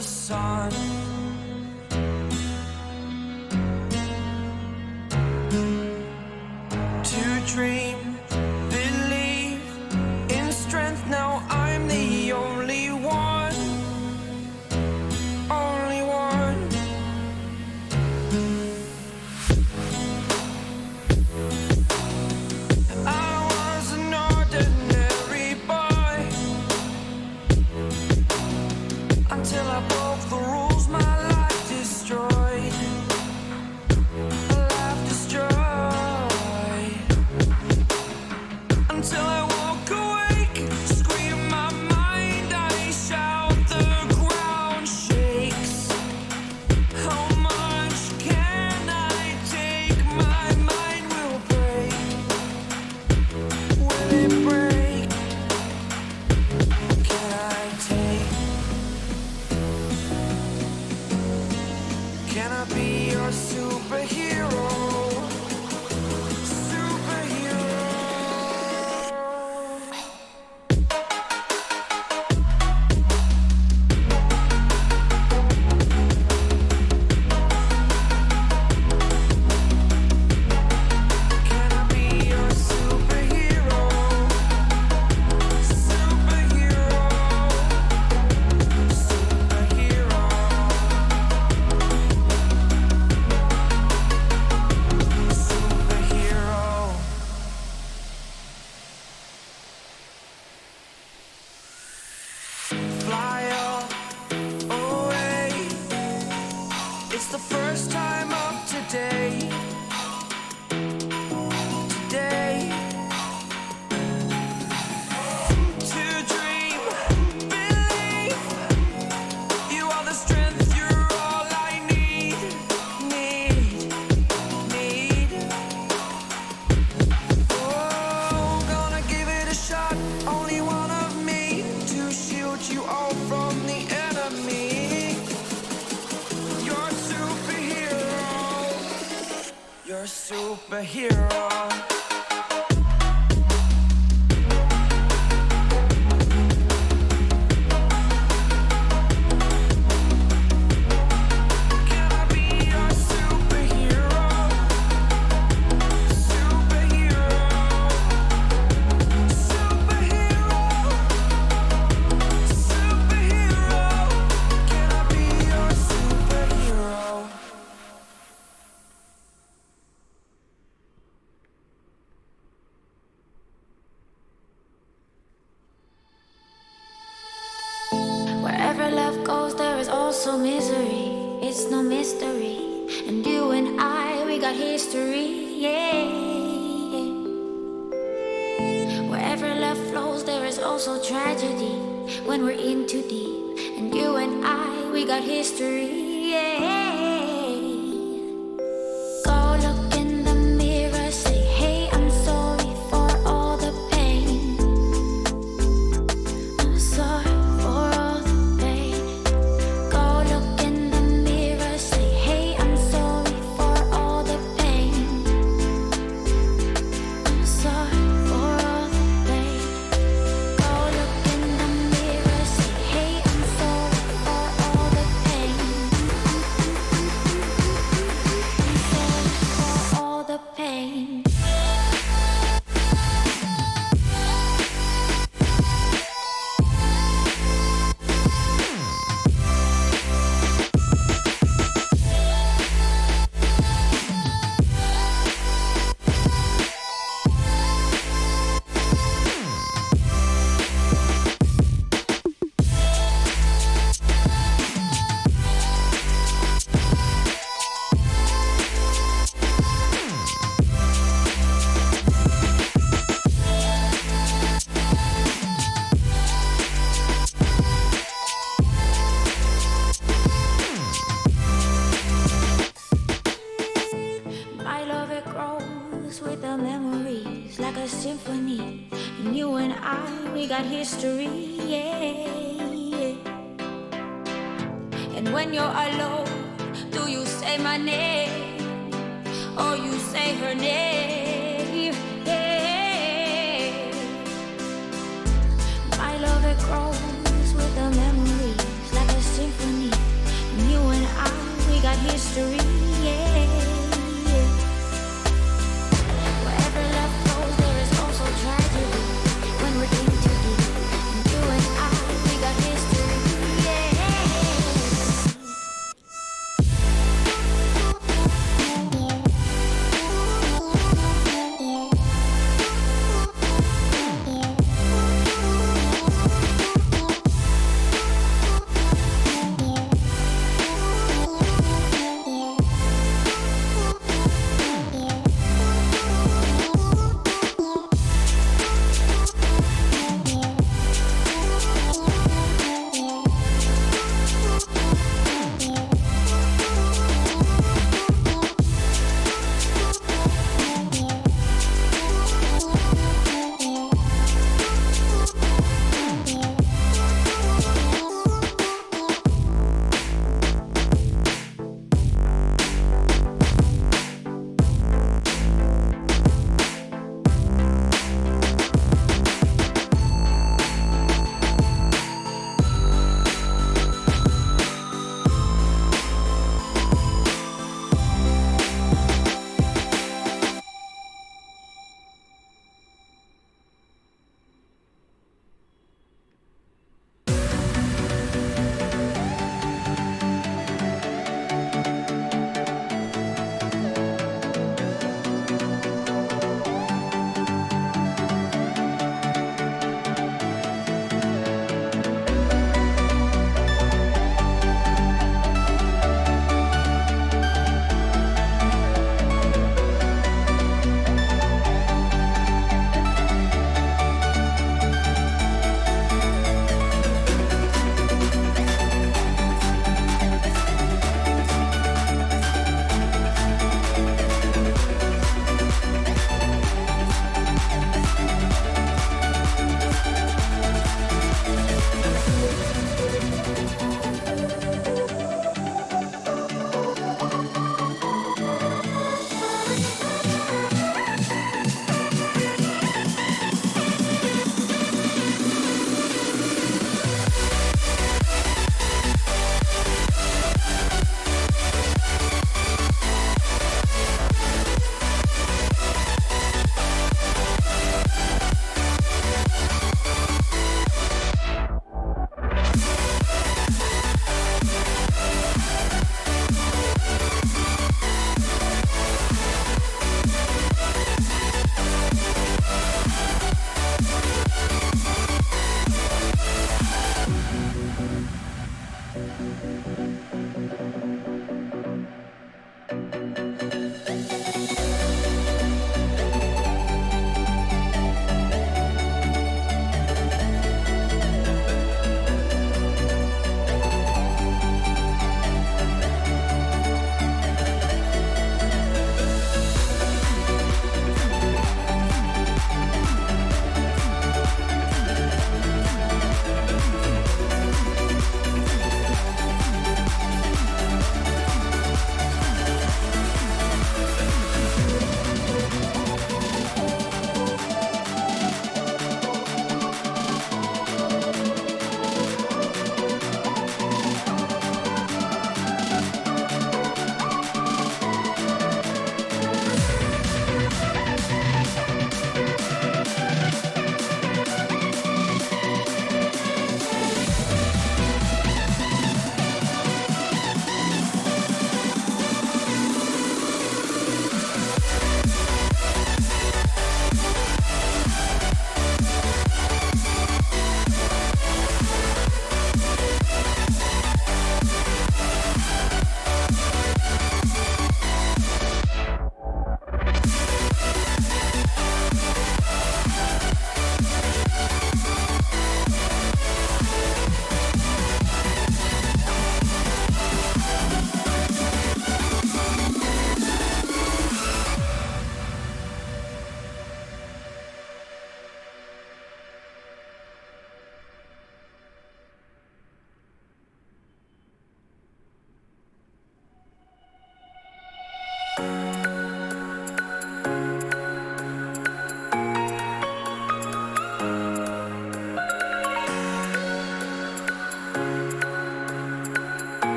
the sun. To dream, believe in strength. Now I'm the only one, only one. I was an ordinary boy until I broke the rules. My life destroyed, a life destroyed. Until I walk awake, scream my mind, I shout, the ground shakes. How much can I take? My mind will break. Will it break? Can I take? Can I be your superhero? Fly away. It's the first time of today. Today. To dream, believe. You are the strength, you're all I need. Need. Oh, gonna give it a shot. Only one of me to shield you all from the enemy. You're a superhero. You're a superhero. Can I be your superhero? Superhero. Superhero. Superhero. Can I be your superhero? Wherever love goes, there is also misery. It's no mystery. And you and I, we got history. Yeah. Wherever love flows, there is also tragedy. When we're in too deep. And you and I, we got history. Yeah. Go look in the mirror, say, hey, I'm sorry for all the pain. I'm sorry for all the pain. Go look in the mirror, say, hey, I'm sorry for all the pain. I'm sorry for all the pain. Go look in the mirror, say, hey, I'm sorry for all the pain. we got history, yeah. And when you're alone, do you say my name or you say her name? Yeah. My love, it grows with the memories like a symphony. symphony. And you and I, we got history, yeah. Wherever love goes, there is also tragedy. When we're in too deep, and you and I, we got history, yeah.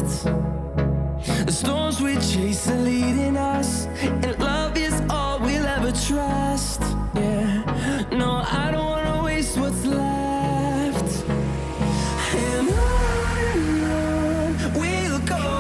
The storms we chase are leading us.